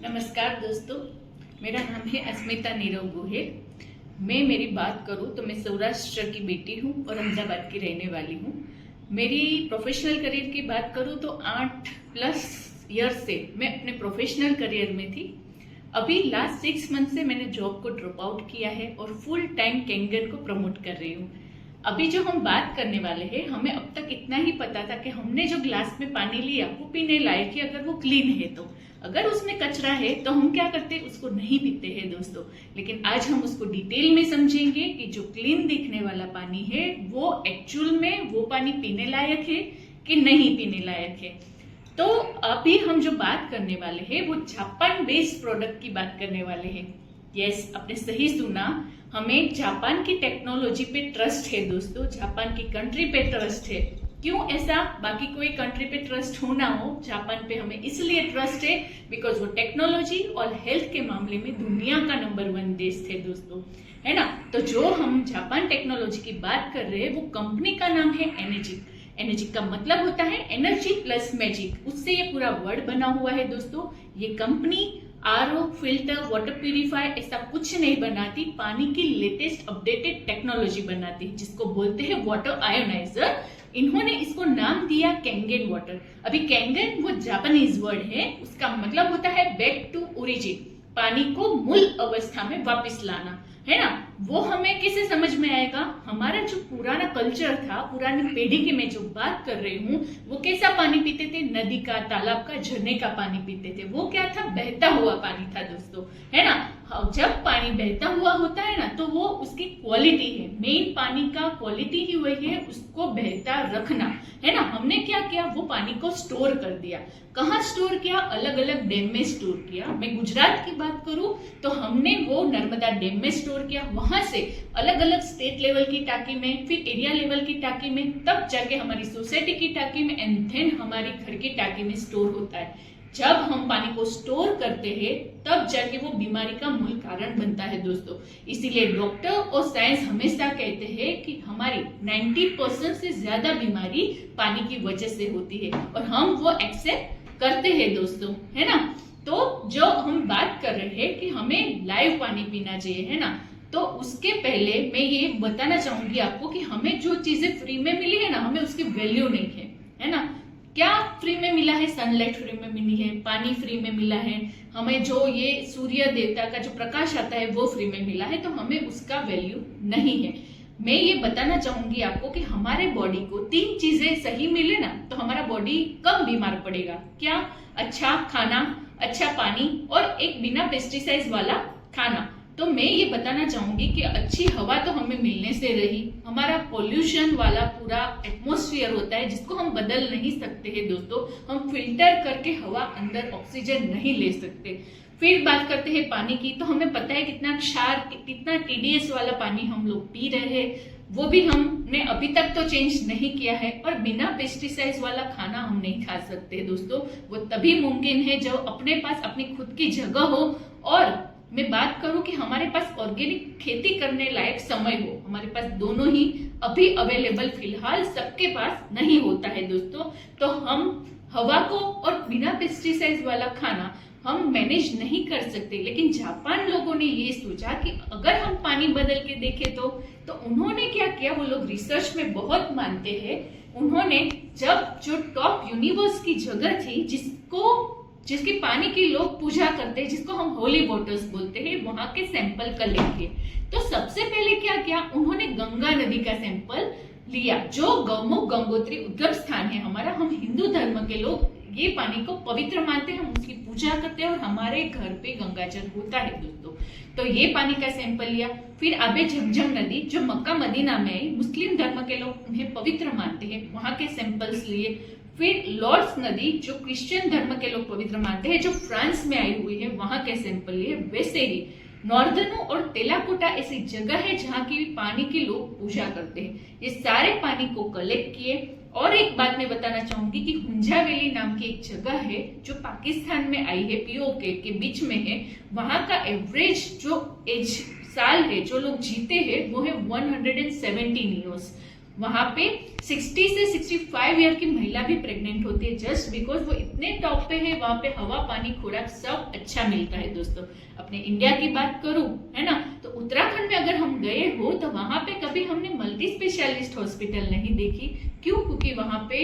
नमस्कार दोस्तों, मेरा नाम है अस्मिता नीरव गोहेल। मेरी बात करूं तो मैं सौराष्ट्र की बेटी हूं और अहमदाबाद की रहने वाली हूं। मेरी प्रोफेशनल करियर की बात करूं तो 8+ ईयर से मैं अपने प्रोफेशनल करियर में थी। अभी लास्ट 6 मंथ से मैंने जॉब को ड्रॉप आउट किया है और फुल टाइम कैंगन को प्रमोट कर रही हूँ। अभी जो हम बात करने वाले हैं, हमें अब तक इतना ही पता था कि हमने जो ग्लास में पानी लिया वो पीने लायक है अगर वो क्लीन है तो। अगर उसमें कचरा है तो हम क्या करते हैं, उसको नहीं पीते हैं दोस्तों। लेकिन आज हम उसको डिटेल में समझेंगे कि जो क्लीन दिखने वाला पानी है वो एक्चुअल में वो पानी पीने लायक है कि नहीं पीने लायक है। तो अभी हम जो बात करने वाले हैं वो जापान बेस्ड प्रोडक्ट की बात करने वाले हैं। यस, आपने सही सुना, हमें जापान की टेक्नोलॉजी पे ट्रस्ट है दोस्तों, जापान की कंट्री पे ट्रस्ट है। क्यों ऐसा? बाकी कोई कंट्री पे ट्रस्ट हो ना हो, जापान पे हमें इसलिए ट्रस्ट है बिकॉज वो टेक्नोलॉजी और हेल्थ के मामले में दुनिया का नंबर 1 देश है दोस्तों, है ना। तो जो हम जापान टेक्नोलॉजी की बात कर रहे हैं वो कंपनी का नाम है एनर्जिक। एनर्जिक का मतलब होता है एनर्जी प्लस मैजिक, उससे ये पूरा वर्ड बना हुआ है दोस्तों। ये company RO, filter, water purifier ऐसा कुछ नहीं बनाती, पानी की लेटेस्ट अपडेटेड टेक्नोलॉजी बनाती है जिसको बोलते हैं वाटर आयोनाइजर। इन्होंने इसको नाम दिया कैंगन वाटर। अभी कैंगन वो जापानीज वर्ड है, उसका मतलब होता है बैक टू ओरिजिन, पानी को मूल अवस्था में वापस लाना, है ना। वो हमें कैसे समझ में आएगा? हमारा जो पुराना कल्चर था, पुरानी पीढ़ी की मैं जो बात कर रही हूँ, वो कैसा पानी पीते थे? नदी का, तालाब का, झरने का पानी पीते थे। वो क्या था? बहता हुआ पानी था दोस्तों, है ना। जब पानी बहता हुआ होता है ना तो वो उसकी क्वालिटी है, मेन पानी का क्वालिटी ही वही है, उसको बहता रखना, है ना। हमने क्या किया? वो पानी को स्टोर कर दिया। कहाँ स्टोर किया? अलग अलग डैम में स्टोर किया। मैं गुजरात की बात करूं तो हमने वो नर्मदा डैम में स्टोर किया, वहां से अलग अलग स्टेट लेवल की टाकी में, फिर एरिया लेवल की टाकी में, तब जाके हमारी सोसाइटी की टाकी में, एंड देन हमारी घर की टाकी में स्टोर होता है। जब हम पानी को स्टोर करते हैं तब जाके वो बीमारी का मूल कारण बनता है दोस्तों। इसीलिए डॉक्टर और साइंस हमेशा कहते हैं कि हमारी 90% से ज्यादा बीमारी पानी की वजह से होती है और हम वो एक्सेप्ट करते हैं दोस्तों, है ना। तो जो हम बात कर रहे हैं कि हमें लाइव पानी पीना चाहिए, है ना, तो उसके पहले मैं ये बताना चाहूंगी आपको कि हमें जो चीजें फ्री में मिली है ना, हमें उसकी वैल्यू नहीं है ना। क्या फ्री में मिला है? सनलाइट फ्री में मिली है, पानी फ्री में मिला है, हमें जो ये सूर्य देवता का जो प्रकाश आता है वो फ्री में मिला है, तो हमें उसका वैल्यू नहीं है। मैं ये बताना चाहूंगी आपको कि हमारे बॉडी को 3 चीजें सही मिले ना तो हमारा बॉडी कम बीमार पड़ेगा। क्या? अच्छा खाना, अच्छा पानी और एक बिना पेस्टिसाइड वाला खाना। तो मैं ये बताना चाहूंगी कि अच्छी हवा तो हमें मिलने से रही, हमारा पोल्यूशन वाला पूरा एटमॉस्फेयर होता है जिसको हम बदल नहीं सकते हैं दोस्तों। हम फिल्टर करके हवा अंदर ऑक्सीजन नहीं ले सकते। फिर बात करते हैं पानी की, तो हमें पता है कितना क्षार, कितना टीडीएस वाला पानी हम लोग पी रहे हैं, वो भी हमने अभी तक तो चेंज नहीं किया है। और बिना पेस्टिसाइड्स वाला खाना हम नहीं खा सकते दोस्तों। वो तभी मुमकिन है जब अपने पास अपनी खुद की जगह हो और मैं बात करूं कि हमारे पास ऑर्गेनिक खेती करने लायक समय हो। हमारे पास दोनों ही अभी अवेलेबल फिलहाल सबके पास नहीं होता है दोस्तों। तो हम हवा को और बिना पेस्टिसाइड वाला खाना हम मैनेज नहीं कर सकते। लेकिन जापान लोगों ने ये सोचा कि अगर हम पानी बदल के देखें तो उन्होंने क्या किया? वो लोग रिसर्च में बहुत मानते हैं। उन्होंने जब जो टॉप यूनिवर्स की जगह थी जिसकी पानी की लोग पूजा करते हैं, जिसको हम होली वाटर्स बोलते हैं, वहां के सैंपल कलेक्ट किए। तो सबसे पहले क्या किया? उन्होंने गंगा नदी का सैंपल लिया, जो गौमुख गंगोत्री उद्गम स्थान है हमारा। हम हिंदू धर्म के लोग ये पानी को पवित्र मानते हैं, हम उसकी पूजा करते हैं और हमारे घर पे गंगाजल होता है दोस्तों। तो ये पानी का सैंपल लिया। फिर आबे झमझम नदी जो मक्का मदीना में है, मुस्लिम धर्म के लोग उन्हें पवित्र मानते हैं, वहां के सैंपल्स लिए। फिर लॉर्ड्स नदी जो क्रिश्चियन धर्म के लोग पवित्र मानते हैं, जो फ्रांस में आई हुई है, वहां के सैंपल लिए। वैसे ही नॉर्दर्नो और तेलाकोटा ऐसी जगह है जहाँ की पानी की लोग पूजा करते हैं। ये सारे पानी को कलेक्ट किए। और एक बात मैं बताना चाहूंगी कि हुंजा वैली नाम की एक जगह है जो पाकिस्तान में आई है, पीओके के बीच में है। वहां का एवरेज जो एज साल है जो लोग जीते हैं वो है 117 ईयर्स। वहां पे 60 से 65 ईयर की महिला भी प्रेग्नेंट होती है, जस्ट बिकॉज वो इतने टॉप पे है, वहां पे हवा पानी खुराक सब अच्छा मिलता है दोस्तों। अपने इंडिया की बात करूं, है ना, तो उत्तराखंड में अगर हम गए हो तो वहां पे कभी हमने मल्टी स्पेशलिस्ट हॉस्पिटल नहीं देखी। क्यों? क्योंकि वहां पे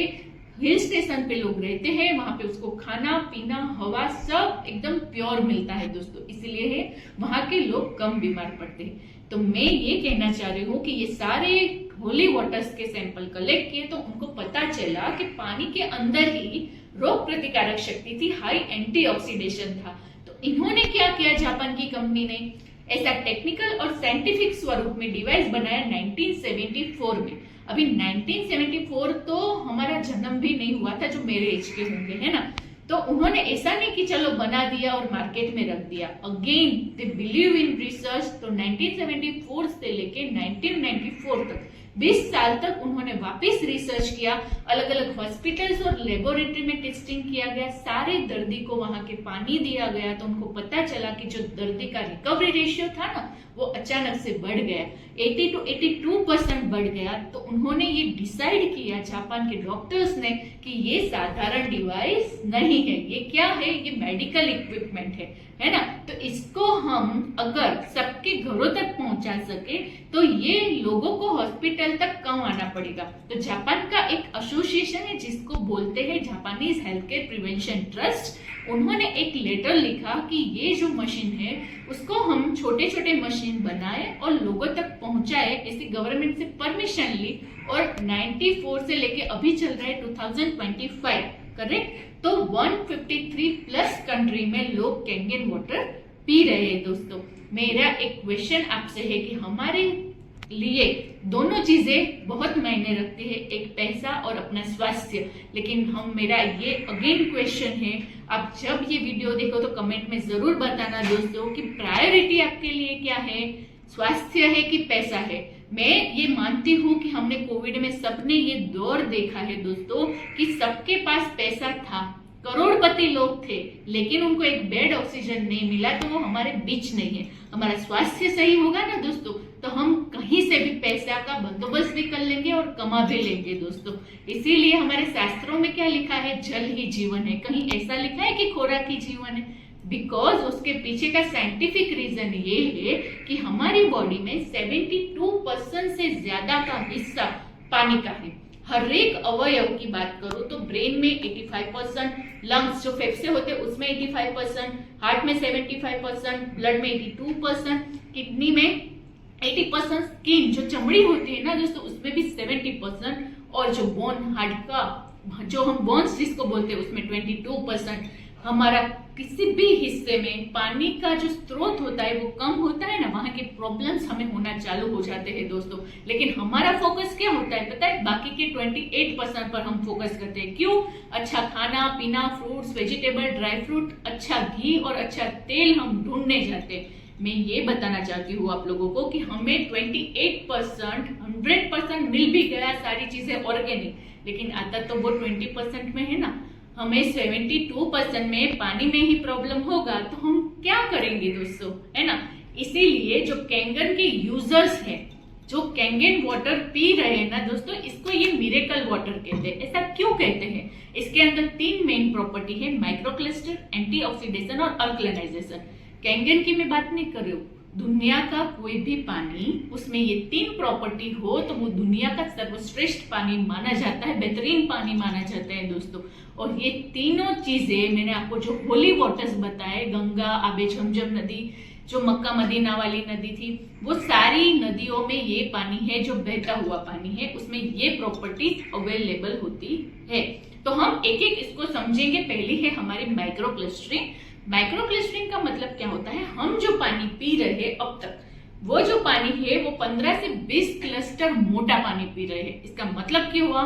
हिल स्टेशन पे लोग रहते हैं, वहां पे उसको खाना पीना हवा सब एकदम प्योर मिलता है दोस्तों, इसलिए वहां के लोग कम बीमार पड़ते हैं। तो मैं ये कहना चाह रही हूँ कि ये सारे होली वाटर्स के सैंपल कलेक्ट किए तो उनको पता चला कि पानी के अंदर ही रोग प्रतिकारक शक्ति थी, हाई एंटीऑक्सीडेशन था। तो इन्होंने क्या किया, जापान की कंपनी ने ऐसा टेक्निकल और साइंटिफिक स्वरूप में डिवाइस बनाया 1974 में। अभी 1974 तो हमारा जन्म भी नहीं हुआ था, जो मेरे एज के होंगे, है ना। तो उन्होंने ऐसा नहीं कि चलो बना दिया और मार्केट में रख दिया, again they believe in research. तो 1974 से लेके 1994 तक 20 साल तक उन्होंने वापस रिसर्च किया, अलग अलग हॉस्पिटल्स और लेबोरेटरी में टेस्टिंग किया गया, सारे दर्दी को वहां के पानी दिया गया। तो उनको पता चला कि जो दर्दी का रिकवरी रेशियो था ना, वो अचानक से बढ़ गया, 80 to 82% बढ़ गया। तो उन्होंने ये डिसाइड किया, जापान के डॉक्टर्स ने, कि ये साधारण डिवाइस नहीं है, ये क्या है, ये मेडिकल इक्विपमेंट है ना। तो इसको हम अगर सबके घरों तक पहुंचा सके तो ये लोगों को हॉस्पिटल तक कम आना पड़ेगा। तो जापान का एक एसोसिएशन है जिसको बोलते हैं Japanese health care prevention trust, उन्होंने एक लेटर लिखा कि ये जो मशीन है उसको हम छोटे छोटे मशीन बनाए और लोगों तक पहुंचाए, ऐसी गवर्नमेंट से परमिशन ली। और 94 से लेके अभी चल रहा है 2025, करेक्ट। तो 153 प्लस कंट्री में लोग कैंगन वाटर पी रहे हैं दोस्तों। मेरा एक क्वेश्चन आपसे है कि हमारे लिए दोनों चीजें बहुत मायने रखती है, एक पैसा और अपना स्वास्थ्य। लेकिन मेरा ये अगेन क्वेश्चन है, आप जब ये वीडियो देखो तो कमेंट में जरूर बताना दोस्तों कि प्रायोरिटी आपके लिए क्या है, स्वास्थ्य है कि पैसा है। मैं ये मानती हूँ कि हमने कोविड में सबने ये दौर देखा है दोस्तों कि सबके पास पैसा था, करोड़पति लोग थे, लेकिन उनको एक बेड ऑक्सीजन नहीं मिला, तो वो हमारे बीच नहीं है। हमारा स्वास्थ्य सही होगा ना दोस्तों, तो हम कहीं से भी पैसा का बंदोबस्त भी कर लेंगे और कमा भी लेंगे दोस्तों। इसीलिए हमारे शास्त्रों में क्या लिखा है, जल ही जीवन है। कहीं ऐसा लिखा है कि खोराक ही जीवन है, बिकॉज उसके पीछे का साइंटिफिक रीजन ये है कि हमारी बॉडी में 72% से ज्यादा का हिस्सा पानी का है। हर एक अवयव की बात करो तो ब्रेन में 85%, लंग्स जो फेफड़े होते हैं उसमें 85%, हार्ट में 75%, ब्लड में 82%, किडनी में 80%, स्किन जो चमड़ी होती है ना दोस्तों उसमें भी 70%, और जो बोन हार्ट का जो हम बोन्स जिसको बोलते हैं उसमें 22%। हमारा किसी भी हिस्से में पानी का जो स्रोत होता है वो कम होता है ना, वहां के प्रॉब्लम्स हमें होना चालू हो जाते हैं दोस्तों। लेकिन हमारा फोकस क्या होता है पता है, बाकी के 28% पर हम फोकस करते हैं। क्यों? अच्छा खाना पीना, फ्रूट्स वेजिटेबल ड्राई फ्रूट, अच्छा घी और अच्छा तेल हम ढूंढने जाते हैं। मैं ये बताना चाहती हूँ आप लोगों को कि हमें 28%, 100% मिल भी गया सारी चीजें ऑर्गेनिक, लेकिन आता तो वो 20% में है ना। हमें 72% में पानी में ही प्रॉब्लम होगा, तो हम क्या करेंगे दोस्तों, है ना। इसीलिए जो कैंगन के यूजर्स हैं, जो कैंगन वाटर पी रहे हैं ना दोस्तों, इसको ये मिरेकल वाटर कहते हैं। ऐसा क्यों कहते हैं? इसके अंदर 3 मेन प्रॉपर्टी है, माइक्रोक्लस्टर, एंटीऑक्सीडेशन और अल्कलाइजेशन। कैंगन की मैं बात नहीं कर रही हूँ, दुनिया का कोई भी पानी उसमें ये 3 प्रॉपर्टी हो तो वो दुनिया का सर्वश्रेष्ठ पानी माना जाता है, बेहतरीन पानी माना जाता है दोस्तों। और ये तीनों चीजें मैंने आपको जो होली वाटर्स बताए, गंगा, आबे झमझम नदी, जो मक्का मदीना वाली नदी थी, वो सारी नदियों में ये पानी है जो बहता हुआ पानी है, उसमें ये प्रॉपर्टीज अवेलेबल होती है। तो हम एक एक इसको समझेंगे। पहली है हमारी माइक्रोक्लस्टरिंग। माइक्रोक्लस्टरिंग का मतलब क्या होता है, हम जो पानी पी रहे हैं अब तक, वो जो पानी है वो 15 से 20 क्लस्टर मोटा पानी पी रहे हैं। इसका मतलब क्या हुआ,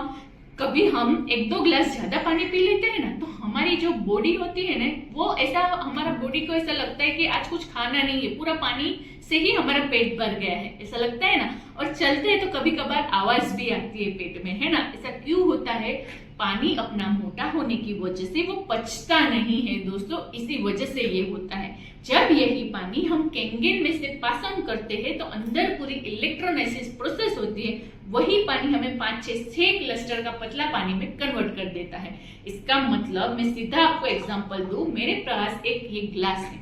कभी हम 1-2 ग्लास ज्यादा पानी पी लेते हैं ना, तो हमारी जो बॉडी होती है ना, वो ऐसा हमारा बॉडी को ऐसा लगता है कि आज कुछ खाना नहीं है, पूरा पानी से ही हमारा पेट भर गया है, ऐसा लगता है ना। और चलते हैं तो कभी कभार आवाज भी आती है पेट में, है ना। ऐसा क्यों होता है? पानी अपना मोटा होने की वजह से वो पचता नहीं है दोस्तों, इसी वजह से ये होता है। जब यही पानी हम कैंगेन में से पास ऑन करते हैं तो अंदर पूरी इलेक्ट्रोलाइसिस प्रोसेस होती है, वही पानी हमें 5-6 क्लस्टर का पतला पानी में कन्वर्ट कर देता है। इसका मतलब मैं सीधा आपको एग्जांपल दूं, मेरे पास एक ये ग्लास है,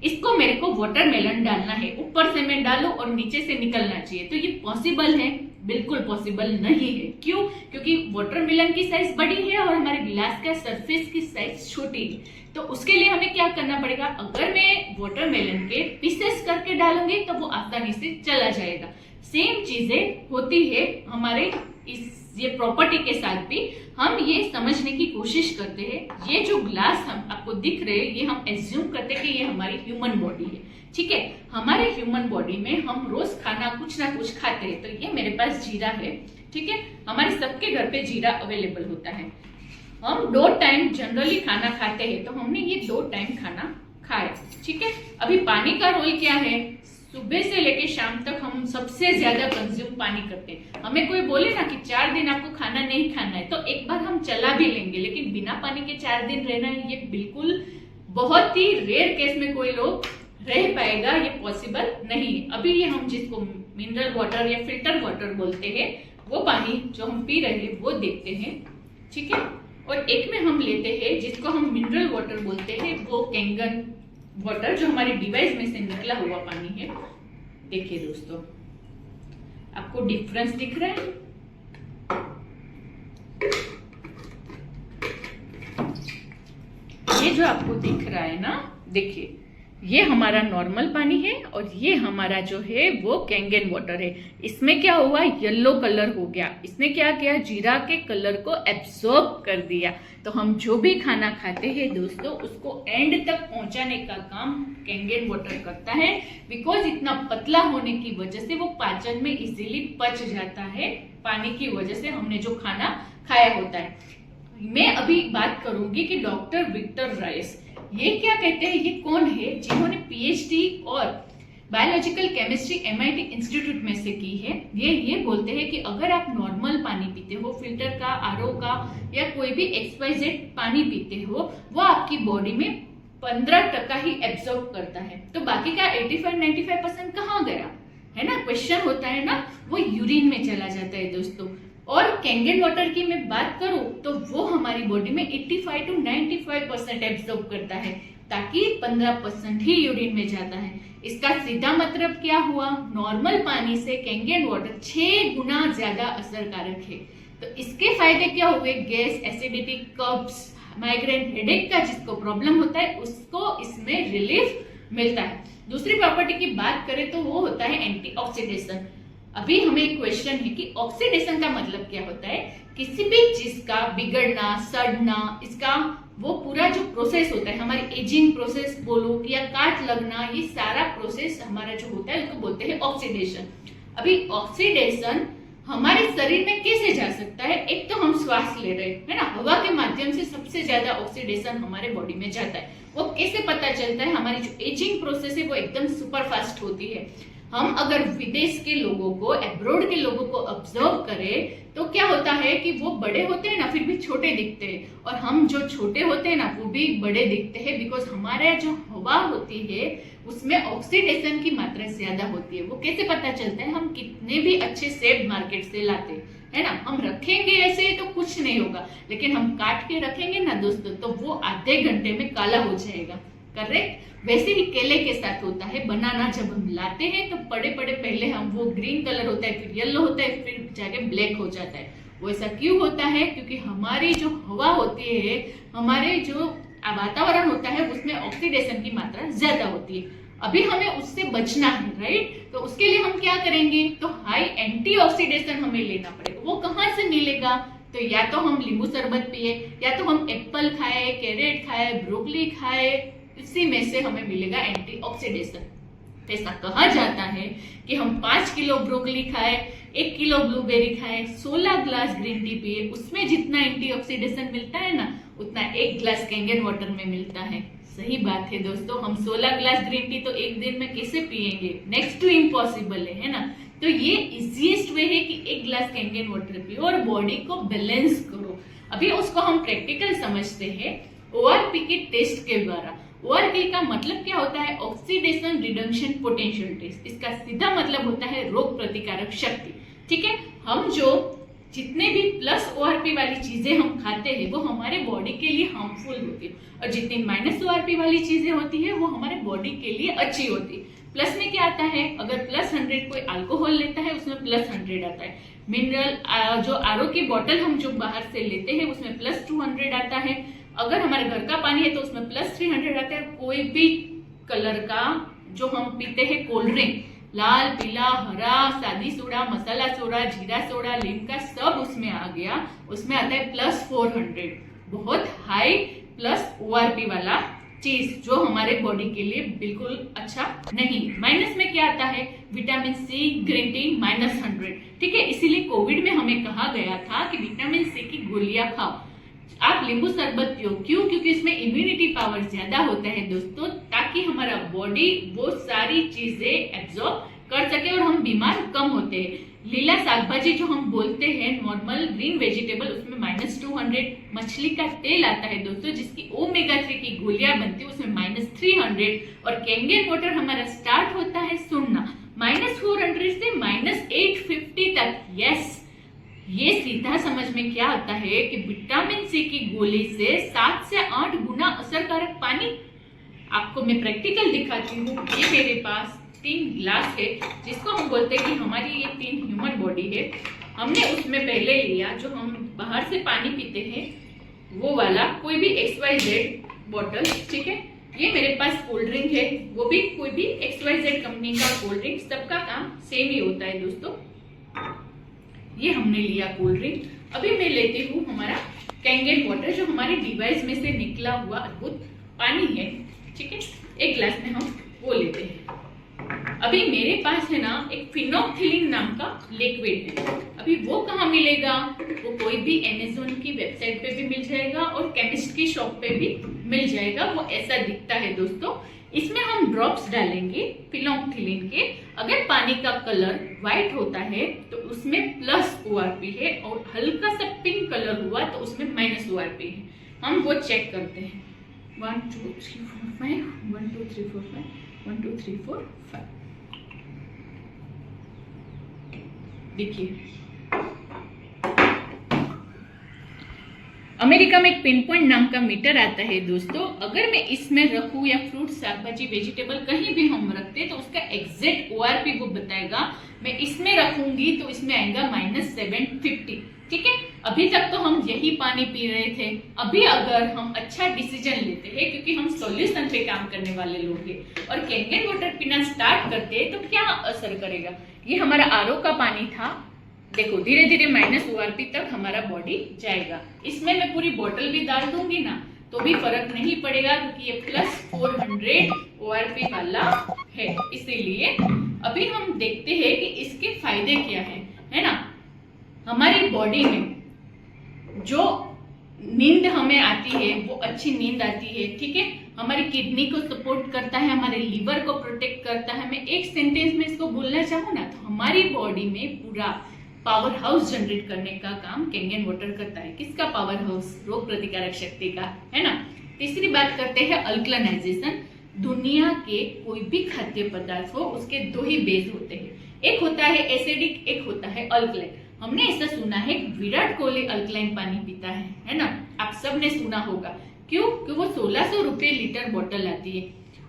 इसको मेरे को वाटरमेलन डालना है, ऊपर से मैं डालूं और नीचे से निकलना चाहिए, तो ये पॉसिबल है? बिल्कुल पॉसिबल नहीं है। क्यों? क्योंकि वाटरमेलन की साइज बड़ी है और हमारे ग्लास का सरफेस की साइज छोटी है। तो उसके लिए हमें क्या करना पड़ेगा, अगर मैं वाटरमेलन के पीसेस करके डालूंगी तो वो आसानी से चला जाएगा। सेम चीजें होती है हमारे ये प्रॉपर्टी के साथ भी। हम ये समझने की कोशिश करते हैं, ये जो ग्लास हम आपको दिख रहे हैं, ये हम एज्यूम करते हैं कि ये हमारी ह्यूमन बॉडी है, ठीक है। हमारे ह्यूमन बॉडी में हम रोज खाना कुछ ना कुछ खाते हैं। तो ये मेरे पास जीरा है, ठीक है, हमारे सबके घर पे जीरा अवेलेबल होता है। हम 2 टाइम जनरली खाना खाते हैं, तो हमने ये 2 टाइम खाना खाया, ठीक है। अभी पानी का रोल क्या है, सुबह से लेके शाम तक हम सबसे ज्यादा कंज्यूम पानी करते हैं। हमें कोई बोले ना कि 4 दिन आपको खाना नहीं खाना है, तो एक बार हम चला भी लेंगे, लेकिन बिना पानी के 4 दिन रहना ये बिल्कुल बहुत ही रेयर केस में कोई लोग रह पाएगा, ये पॉसिबल नहीं है। अभी ये हम जिसको मिनरल वाटर या फिल्टर वाटर बोलते हैं, वो पानी जो हम पी रहे हैं वो देखते हैं, ठीक है। और एक में हम लेते हैं जिसको हम मिनरल वाटर बोलते हैं, वो कैंगन वाटर जो हमारे डिवाइस में से निकला हुआ पानी है। देखिए दोस्तों, आपको डिफरेंस दिख रहा है? ये जो आपको दिख रहा है ना, देखिए ये हमारा नॉर्मल पानी है और ये हमारा जो है वो कैंगेन वाटर है। इसमें क्या हुआ, येलो कलर हो गया। इसने क्या किया, जीरा के कलर को एब्सॉर्ब कर दिया। तो हम जो भी खाना खाते हैं दोस्तों, उसको एंड तक पहुंचाने का काम कैंगेन वाटर करता है। बिकॉज इतना पतला होने की वजह से वो पाचन में इजीली पच जाता है, पानी की वजह से हमने जो खाना खाया होता है। मैं अभी बात करूंगी कि डॉक्टर विक्टर राइस ये क्या कहते हैं। ये कौन है, जिन्होंने पीएचडी और बायोलॉजिकल केमिस्ट्री MIT इंस्टीट्यूट में से की है। ये बोलते हैं कि अगर आप नॉर्मल पानी पीते हो, फिल्टर का, RO का या कोई भी XYZ पानी पीते हो, वो आपकी बॉडी में 15% ही एब्जॉर्ब करता है। तो बाकी का 85-95% कहाँ गया, है ना, क्वेश्चन होता है ना, वो यूरिन में चला जाता है दोस्तों। और कैंगेन वाटर की मैं बात करूं तो वो हमारी बॉडी में 85-95% एब्जॉर्ब करता है, ताकि 15% ही यूरिन में जाता है। इसका सीधा मतलब क्या हुआ, नॉर्मल पानी से कैंगेन वाटर 6 गुना ज्यादा असरकारक है। तो इसके फायदे क्या हुए, गैस, एसिडिटी, कब्ज, माइग्रेन, हेडेक का जिसको प्रॉब्लम होता है उसको इसमें रिलीफ मिलता है। दूसरी प्रॉपर्टी की बात करें तो वो होता है एंटीऑक्सीडेशन। अभी हमें एक क्वेश्चन है कि ऑक्सीडेशन का मतलब क्या होता है। किसी भी चीज का बिगड़ना, सड़ना, इसका वो पूरा जो प्रोसेस होता है, हमारी एजिंग प्रोसेस बोलो या काट लगना, ये सारा प्रोसेस हमारा जो होता है उसको बोलते हैं ऑक्सीडेशन। अभी ऑक्सीडेशन हमारे शरीर में कैसे जा सकता है, एक तो हम श्वास ले रहे हैं, है ना, हवा के माध्यम से सबसे ज्यादा ऑक्सीडेशन हमारे बॉडी में जाता है। वो कैसे पता चलता है, हमारी जो एजिंग प्रोसेस है वो एकदम सुपर फास्ट होती है। हम अगर विदेश के लोगों को, एब्रोड के लोगों को ऑब्जर्व करें तो क्या होता है कि वो बड़े होते हैं ना, फिर भी छोटे दिखते हैं, और हम जो छोटे होते हैं ना वो भी बड़े दिखते हैं। बिकॉज हमारे जो हवा होती है उसमें ऑक्सीडेशन की मात्रा ज्यादा होती है। वो कैसे पता चलता है, हम कितने भी अच्छे सेब मार्केट से लाते हैं, है ना, हम रखेंगे ऐसे तो कुछ नहीं होगा, लेकिन हम काट के रखेंगे ना दोस्तों तो वो आधे घंटे में काला हो जाएगा, करेक्ट। वैसे ही केले के साथ होता है। बनाना जब हम लाते हैं तो बड़े पहले हम वो ग्रीन कलर होता है, फिर येलो होता है, फिर जाके ब्लैक हो जाता है। वो ऐसा क्यों होता है, क्योंकि हमारी जो हवा होती है, हमारे जो वातावरण होता है उसमें ऑक्सीडेशन की मात्रा ज्यादा होती है। अभी हमें उससे बचना है, राइट। तो उसके लिए हम क्या करेंगे, तो हाई एंटीऑक्सीडेशन हमें लेना पड़ेगा। वो कहाँ से मिलेगा, तो या तो हम नींबू शरबत पिए, या तो हम एप्पल खाए, कैरेट खाए, ब्रोकली खाए, इसी में से हमें मिलेगा एंटीऑक्सीडेशन। ऐसा कहा जाता है कि हम 5 किलो ब्रोकली खाए, 1 किलो ब्लूबेरी खाए, 16 ग्लास ग्रीन टी पिए, उसमें जितना एंटीऑक्सीडेशन मिलता है ना, उतना 1 ग्लास कैंगेन वाटर में मिलता है। सही बात है दोस्तों, हम 16 ग्लास ग्रीन टी तो एक दिन में कैसे पिएंगे, नेक्स्ट टू इम्पॉसिबल है ना। तो ये इजीएस्ट वे है कि 1 ग्लास कैंगेन वाटर पियो और बॉडी को बैलेंस करो। अभी उसको हम प्रैक्टिकल समझते हैं ORP के टेस्ट के द्वारा। ORP का मतलब क्या होता है? Oxidation reduction potential test. इसका सीधा मतलब होता है रोग प्रतिकारक शक्ति। ठीक है, हम जो जितने भी प्लस ORP वाली चीजें हम खाते हैं वो हमारे बॉडी के लिए हार्मफुल होती है, और जितनी माइनस ORP वाली चीजें होती है वो हमारे बॉडी के लिए अच्छी होती है। प्लस में क्या आता है? अगर +100 कोई अल्कोहल लेता है उसमें +100 आता है। मिनरल जो RO की बोतल हम जो बाहर से लेते हैं उसमें +200 आता है। अगर हमारे घर का पानी है तो उसमें +300 आता है। कोई भी कलर का जो हम पीते हैं कोल्ड ड्रिंक, लाल, पीला, हरा, सादी सोडा, मसाला सोडा, जीरा सोडा, लिम्का, सब उसमें आ गया। उसमें आता है +400, बहुत हाई प्लस ORP वाला चीज जो हमारे बॉडी के लिए बिल्कुल अच्छा नहीं। माइनस में क्या आता है? Vitamin C, green tea -100। ठीक है, इसीलिए कोविड में हमें कहा गया था कि विटामिन C की गोलियां खाओ, आप नींबू शरबत पियो। क्यों? क्योंकि इसमें इम्यूनिटी पावर ज्यादा होता है दोस्तों, ताकि हमारा बॉडी वो सारी चीजें एब्जॉर्ब कर सके और हम बीमार कम होते हैं। लीला शाकभाजी जो हम बोलते हैं, नॉर्मल ग्रीन वेजिटेबल, उसमें -200। मछली का तेल आता है दोस्तों जिसकी ओमेगा 3 की गोलियां बनती है, उसमें -300। और कैंगन वाटर हमारा स्टार्ट होता है सुनना -400 से -850 तक। यस, ये सीधा समझ में क्या आता है कि विटामिन C की गोली से 7 से 8 गुना असरकारक पानी। आपको मैं प्रैक्टिकल दिखाती हूँ। ये मेरे पास 3 गिलास है जिसको हम बोलते हैं कि हमारी ये 3 ह्यूमन बॉडी है। हमने उसमें पहले लिया जो हम बाहर से पानी पीते हैं वो वाला कोई भी XYZ बॉटल। ठीक है, ये मेरे पास कोल्ड ड्रिंक है, वो भी कोई भी XYZ कंपनी का कोल्ड ड्रिंक। सबका काम सेम ही होता है दोस्तों। ये हमने लिया कोल्ड ड्रिंक। अभी मैं लेती हूँ हमारा कैंगन वाटर जो हमारे डिवाइस में से निकला हुआ अद्भुत पानी है। ठीक है, एक गिलास में हम वो लेते हैं। अभी मेरे पास है ना एक फिनोक्सिलिन नाम का लिक्विड है। अभी वो कहाँ मिलेगा? वो कोई भी Amazon की वेबसाइट पे भी मिल जाएगा और केमिस्ट की शॉप पे भी मिल जाएगा। वो ऐसा दिखता है दोस्तों। इसमें हम ड्रॉप्स डालेंगे फिनोक्सिलिन के। अगर पानी का कलर व्हाइट होता है तो उसमें +ORP है, और हल्का सा पिंक कलर हुआ तो उसमें -ORP है। हम वो चेक करते हैं। 1 2 3 4 5 1 2 3 4 5 1 2 3 4 5। देखिए, अमेरिका में एक पिनपॉइंट नाम का मीटर आता है दोस्तों। अगर मैं इसमें रखूं या फ्रूट, शाकभाजी, वेजिटेबल कहीं भी हम रखते हैं तो उसका एग्जैक्ट ORP वो बताएगा। मैं इसमें रखूंगी तो इसमें आएगा -750। ठीक है, अभी तक तो हम यही पानी पी रहे थे। अभी अगर हम अच्छा डिसीजन लेते हैं, क्योंकि हम सॉल्यूशन पे काम करने वाले लोग हैं, और कैंगन वाटर पीना स्टार्ट करते हैं तो क्या असर करेगा? ये हमारा RO का पानी था, देखो धीरे धीरे -ORP तक हमारा बॉडी जाएगा। इसमें मैं पूरी बोतल भी डाल दूंगी ना तो भी फर्क नहीं पड़ेगा, क्योंकि ये +400 ORP वाला है। इसीलिए अभी हम देखते हैं कि इसके फायदे क्या है ना। हमारी बॉडी में जो नींद हमें आती है वो अच्छी नींद आती है। ठीक है, हमारी किडनी को सपोर्ट करता है, हमारे लीवर को प्रोटेक्ट करता है। मैं एक सेंटेंस में इसको बोलना चाहूँ ना तो हमारी बॉडी में पूरा पावर हाउस जनरेट करने का काम कैंगन वाटर करता है। किसका पावर हाउस? रोग प्रतिकारक शक्ति का, है ना। तीसरी बात करते हैं अल्कलाइजेशन। दुनिया के कोई भी खाद्य पदार्थ हो उसके 2 ही बेस होते हैं, एक होता है एसिडिक, एक होता है अल्कलाइन। हमने ऐसा सुना है विराट कोहली अल्कलाइन पानी पीता है ना। आप सब ने सुना होगा। क्यों? क्योंकि वो 1600 रुपए लीटर बोतल आती है।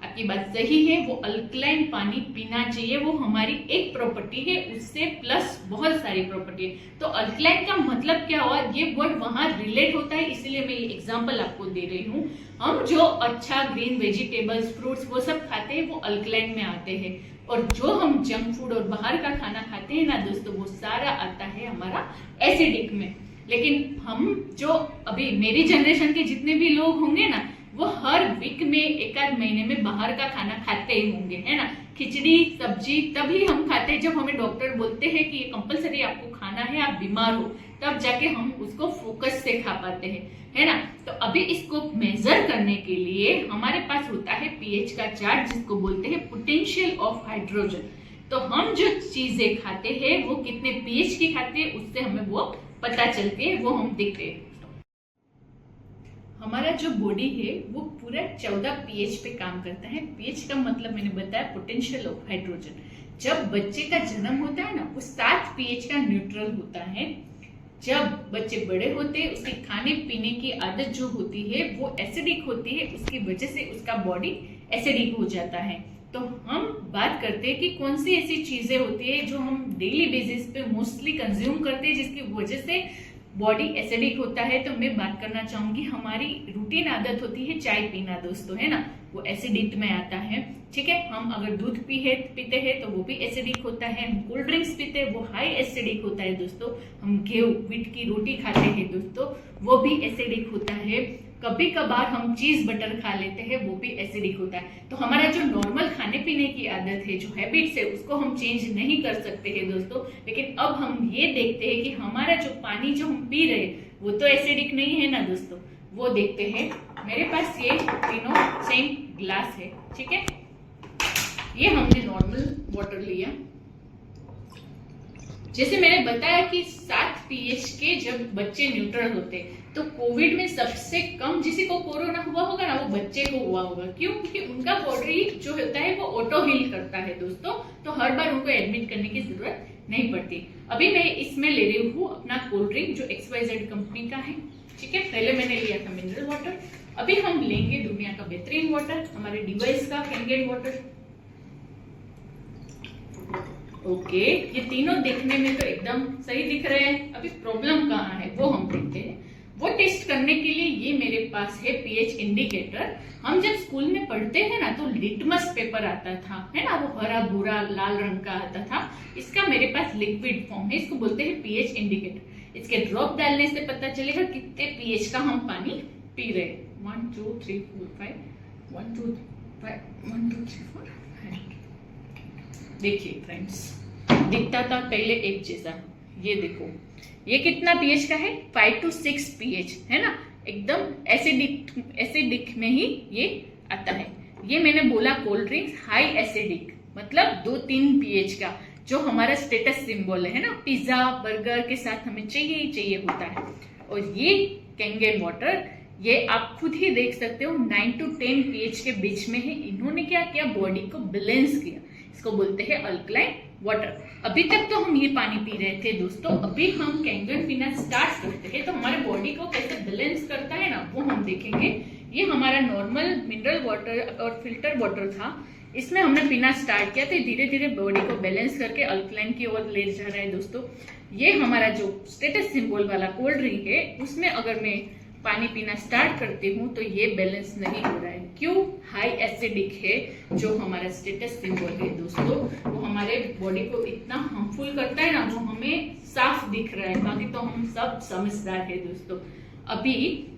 आपकी बात सही है, वो अल्कलाइन पानी पीना चाहिए। वो हमारी एक प्रॉपर्टी है, उससे प्लस बहुत सारी प्रॉपर्टी है। तो अल्कलाइन का मतलब क्या हुआ? ये वर्ड वहां रिलेट होता है, इसलिए मैं ये एग्जांपल आपको दे रही हूँ। हम जो अच्छा ग्रीन वेजिटेबल्स, फ्रूट्स वो सब खाते हैं वो अल्कलाइन में आते हैं, और जो हम जंक फूड और बाहर का खाना खाते हैं ना दोस्तों, वो सारा आता है हमारा एसिडिक में। लेकिन हम जो अभी मेरी जनरेशन के जितने भी लोग होंगे ना, वो हर वीक में एक आध महीने में बाहर का खाना खाते ही होंगे, है ना। खिचड़ी सब्जी तभी हम खाते हैं जब हमें डॉक्टर बोलते हैं कि ये कंपलसरी आपको खाना है, आप बीमार हो, तब जाके हम उसको फोकस से खा पाते हैं, है ना। तो अभी इसको मेजर करने के लिए हमारे पास होता है पीएच का चार्ट, जिसको बोलते हैं पोटेंशियल ऑफ हाइड्रोजन। तो हम जो चीजें खाते हैं वो कितने पीएच की खाते हैं उससे हमें वो पता चलती है, वो हम देखते हैं। हमारा जो बॉडी है वो पूरा 14 पीएच पे काम करता है। पीएच का मतलब मैंने बताया पोटेंशियल ऑफ हाइड्रोजन। जब बच्चे का जन्म होता है ना, वो 7 पीएच का न्यूट्रल होता है। जब बच्चे बड़े होते हैं, उसके खाने पीने की आदत जो होती है वो एसिडिक होती है, उसकी वजह से उसका बॉडी एसिडिक हो जाता है। तो हम बात करते हैं कि कौन सी ऐसी चीजें होती है जो हम डेली बेसिस पे मोस्टली कंज्यूम करते हैं जिसकी वजह से बॉडी एसिडिक होता है। तो मैं बात करना चाहूंगी, हमारी रूटीन आदत होती है चाय पीना दोस्तों, है ना, वो एसिडिक में आता है। ठीक है, हम अगर दूध पीते हैं तो वो भी एसिडिक होता है। हम कोल्ड ड्रिंक्स पीते हैं वो हाई एसिडिक होता है दोस्तों। हम गेहूं व्हीट की रोटी खाते हैं दोस्तों, वो भी एसिडिक होता है। कभी कभार हम चीज बटर खा लेते हैं, वो भी एसिडिक होता है। तो हमारा जो नॉर्मल खाने पीने की आदत है, जो हैबिट्स है, उसको हम चेंज नहीं कर सकते हैं दोस्तों। लेकिन अब हम ये देखते हैं कि हमारा जो पानी जो हम पी रहे हैं वो तो एसिडिक नहीं है ना दोस्तों। वो देखते हैं, मेरे पास ये तीनों सेम ग्लास है। ठीक है, ये हमने नॉर्मल वाटर लिया। जैसे मैंने बताया कि 7 पीएच के जब बच्चे न्यूट्रल होते हैं, तो कोविड में सबसे कम जिसी को कोरोना हुआ होगा ना, वो बच्चे को हुआ होगा। क्यों? क्योंकि उनका बॉडी जो होता है वो ऑटो हील करता है दोस्तों, तो हर बार उनको एडमिट करने की जरूरत नहीं पड़ती। अभी मैं इसमें ले रही हूँ अपना कोल्ड ड्रिंक जो XYZ कंपनी का है। ठीक है, पहले मैंने लिया था मिनरल वाटर, अभी हम लेंगे दुनिया का बेहतरीन वाटर, हमारे डिवाइस का कैंगन वाटर। ओके, ये तीनों देखने में तो एकदम सही दिख रहे हैं। अभी प्रॉब्लम कहाँ है वो हम देखते हैं। वो टेस्ट करने के लिए ये मेरे पास है पीएच इंडिकेटर। हम जब स्कूल में पढ़ते हैं ना, तो लिटमस पेपर आता था, है ना, वो हरा भूरा लाल रंग का आता था। इसका मेरे पास लिक्विड फॉर्म है, इसको बोलते हैं पीएच इंडिकेटर। इसके ड्रॉप डालने से पता चलेगा कितने पीएच का हम पानी पी रहे हैं। 1 2 3 4 5 1 2 5 1 2 3 4 5। देखिए फ्रेंड्स, दिखता था पहले एक जैसा, ये देखो ये कितना पीएच का है, 5 to 6 पीएच, है ना, एकदम एसिडिक में ही ये आता है। ये मैंने बोला कोल्ड ड्रिंक्स हाई एसिडिक, मतलब 2-3 पीएच का, जो हमारा स्टेटस सिंबल है ना, पिज्जा बर्गर के साथ हमें चाहिए ही चाहिए होता है। और ये कैंगन वाटर, ये आप खुद ही देख सकते हो 9 to 10 पीएच के बीच में है। इन्होंने क्या किया, बॉडी को बैलेंस किया, इसको बोलते हैं अल्कलाइन वाटर। अभी तक तो हम ये पानी पी रहे थे दोस्तों, अभी हम कैंगन पीना स्टार्ट करते हैं तो हमारे बॉडी को कैसे बैलेंस करता है ना, वो हम देखेंगे। ये हमारा नॉर्मल मिनरल वाटर और फिल्टर वाटर था, इसमें हमने पीना स्टार्ट किया तो धीरे धीरे बॉडी को बैलेंस करके अल्कलाइन की ओर ले जा रहा है दोस्तों। ये हमारा जो स्टेटस सिंबल वाला कोल्ड ड्रिंक है, उसमें अगर मैं पानी पीना स्टार्ट करती हूँ तो ये बैलेंस नहीं हो रहा है। क्यों? हाई एसिडिक है जो हमारा स्टेटस सिंबल है दोस्तों, वो हमारे बॉडी को इतना हार्मफुल करता है ना, वो हमें साफ दिख रहा है, बाकी तो हम सब समझदार है दोस्तों। अभी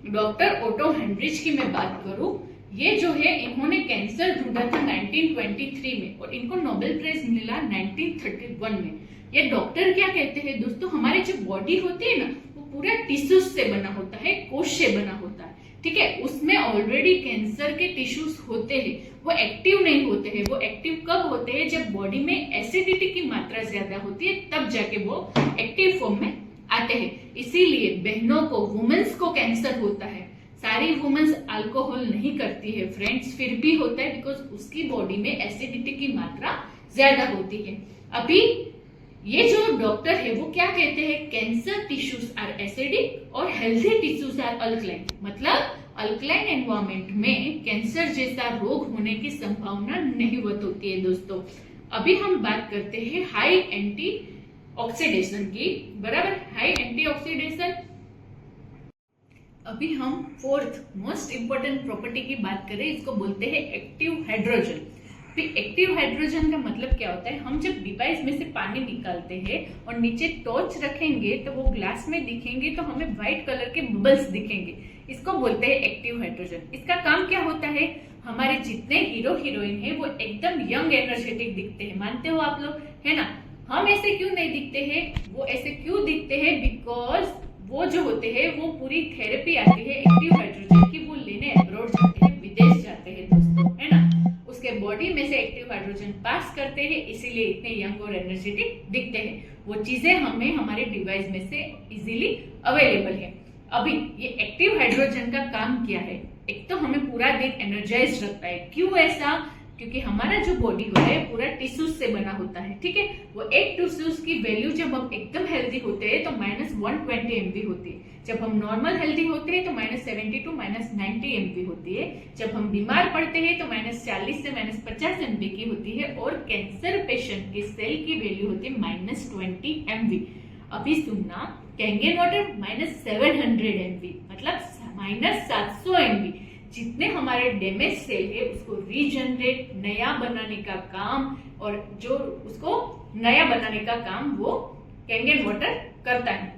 डॉक्टर ओटो हेनरिच की मैं बात करूं, ये जो है इन्होंने कैंसर ढूंढा था 1923 में और इनको नोबेल प्राइज मिला 1931 में। ये डॉक्टर क्या कहते हैं दोस्तों, हमारी जो बॉडी होती है ना, पूरा टिश्यूज से बना होता है, कोश से बना होता है। ठीक है, उसमें ऑलरेडी कैंसर के टिश्यूज होते हैं, वो एक्टिव नहीं होते हैं। वो एक्टिव कब होते हैं, जब बॉडी में एसिडिटी की मात्रा ज्यादा होती है, तब जाके वो एक्टिव फॉर्म में आते हैं। इसीलिए बहनों को, वुमेन्स को कैंसर होता है। सारी वुमेन्स अल्कोहल नहीं करती है फ्रेंड्स, फिर भी होता है, बिकॉज उसकी बॉडी में एसिडिटी की मात्रा ज्यादा होती है। अभी ये जो डॉक्टर है वो क्या कहते हैं, कैंसर टिश्यूज आर एसिडिक और हेल्थी टिश्यूज आर अल्कलाइन। मतलब अल्कलाइन एनवायरमेंट में कैंसर जैसा रोग होने की संभावना नहीं होती है दोस्तों। अभी हम बात करते हैं हाई एंटी ऑक्सीडेशन की, बराबर, हाई एंटी ऑक्सीडेशन। अभी हम फोर्थ मोस्ट इंपोर्टेंट प्रॉपर्टी की बात करें, इसको बोलते हैं एक्टिव हाइड्रोजन। एक्टिव हाइड्रोजन का मतलब क्या होता है, हम जब डिवाइस में से पानी निकालते हैं और नीचे टॉर्च रखेंगे तो वो ग्लास में दिखेंगे, तो हमें व्हाइट कलर के बबल्स दिखेंगे, इसको बोलते हैं एक्टिव हाइड्रोजन। इसका काम क्या होता है, हमारे जितने हीरो हीरोइन है वो एकदम यंग एनर्जेटिक दिखते हैं, मानते हो आप लोग, है ना। हम ऐसे क्यों नहीं दिखते हैं, वो ऐसे क्यों दिखते हैं, बिकॉज वो जो होते हैं वो पूरी थेरेपी आती है एक्टिव हाइड्रोजन की, वो लेने अब्रॉड जाते हैं, विदेश जाते हैं दोस्तों, है ना, उसके बॉडी में से एक्टिव हाइड्रोजन पास करते हैं, इसीलिए इतने यंग और एनर्जेटिक दिखते हैं। वो चीजें हमें हमारे डिवाइस में से इजीली अवेलेबल है। अभी ये एक्टिव हाइड्रोजन का काम क्या है? एक तो हमें पूरा दिन एनर्जाइज रखता है। क्यों ऐसा? क्योंकि हमारा जो बॉडी होता है पूरा टिश्यूज से बना होता है, ठीक है। वो एक टिश्यूज की वैल्यू जब हम एकदम हेल्दी होते हैं तो -120 MV होती है। जब हम नॉर्मल हेल्दी होते हैं तो -70 to -90 MV होती है। जब हम बीमार पड़ते हैं तो -40 से -50 MV की होती है। और कैंसर पेशेंट की सेल की वैल्यू होती है -20 MV। अभी सुनना, कैंगन वाटर -700 MV, मतलब -700 MV। जितने हमारे डैमेज सेल है उसको रीजनरेट, नया बनाने का काम, और जो उसको नया बनाने का काम वो कैंगन वाटर करता है।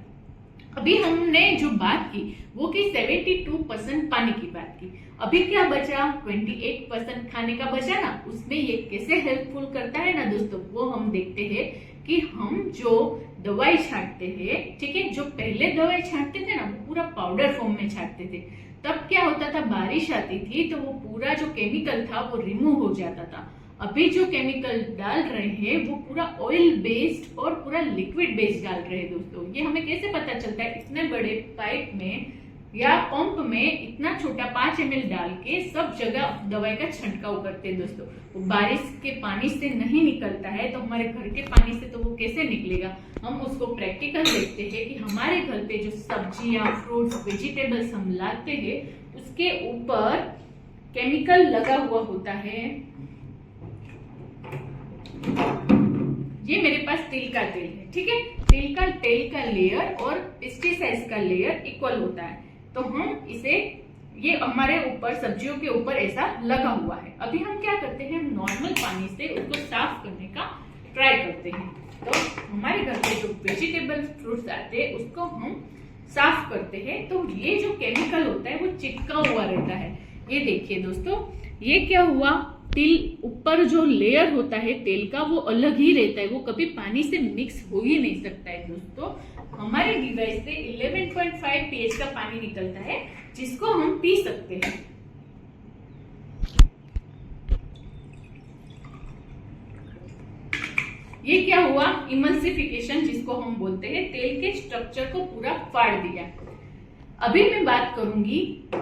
अभी हमने जो बात की वो की 72% पानी की बात की। अभी क्या बचा? 28% खाने का बचा ना। उसमें ये कैसे हेल्पफुल करता है ना दोस्तों, वो हम देखते हैं कि हम जो दवाई छांटते हैं, ठीक है, जो पहले दवाई छांटते थे ना वो पूरा पाउडर फॉर्म में छांटते थे। तब क्या होता था, बारिश आती थी तो वो पूरा जो केमिकल था वो रिमूव हो जाता था। अभी जो केमिकल डाल रहे हैं वो पूरा ऑयल बेस्ड और पूरा लिक्विड बेस्ड डाल रहे हैं दोस्तों। ये हमें कैसे पता चलता है? इतने बड़े पाइप में या पंप में इतना छोटा 5 ml डाल के सब जगह दवाई का छिड़काव करते हैं दोस्तों। वो बारिश के पानी से नहीं निकलता है तो हमारे घर के पानी से तो वो कैसे निकलेगा? हम उसको प्रैक्टिकल देखते हैं कि हमारे घर पे जो सब्जियां, फ्रूट्स, वेजिटेबल्स हम लाते हैं उसके ऊपर केमिकल लगा हुआ होता है। ये मेरे पास तिल का तेल है, ठीक है। तिल का लेयर और पेस्टिसाइड्स का लेयर इक्वल होता है। तो हम इसे, ये हमारे ऊपर सब्जियों के ऊपर ऐसा लगा हुआ है। अभी हम क्या करते हैं, नॉर्मल पानी से उसको साफ करने का ट्राई करते हैं। तो हमारे घर पे जो वेजिटेबल फ्रूट्स आते हैं उसको हम साफ करते हैं तो ये जो केमिकल होता है वो चिपका हुआ रहता है। ये देखिए दोस्तों, ये क्या हुआ, तिल ऊपर जो लेयर होता है तेल का वो अलग ही रहता है, वो कभी पानी से मिक्स हो ही नहीं सकता है दोस्तों। हमारे डिवाइस से 11.5 pH का पानी निकलता है जिसको हम पी सकते हैं। ये क्या हुआ, इमल्सिफिकेशन जिसको हम बोलते हैं, तेल के स्ट्रक्चर को पूरा फाड़ दिया। अभी मैं बात करूंगी,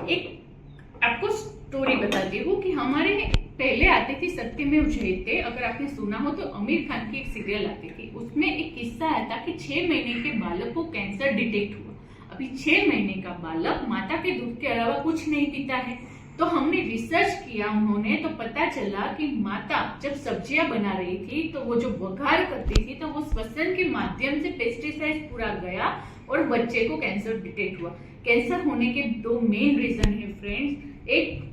एक आपको स्टोरी बताती हूँ कि हमारे पहले आती थी सत्यमेव जयते, अगर आपने सुना हो तो आमिर खान की एक सीरियल आती थी, उसमें एक किस्सा आया था कि 6 महीने के बालक को कैंसर डिटेक्ट हुआ। अभी 6 महीने का बालक माता के दूध के अलावा कुछ नहीं पीता है। तो हमने रिसर्च किया उन्होंने, तो पता चला कि माता जब सब्जियां बना रही थी तो वो जो बघार करती थी तो वो श्वसन के माध्यम से पेस्टिसाइड पूरा गया और बच्चे को कैंसर डिटेक्ट हुआ। कैंसर होने के 2 मेन रीजन है फ्रेंड्स। एक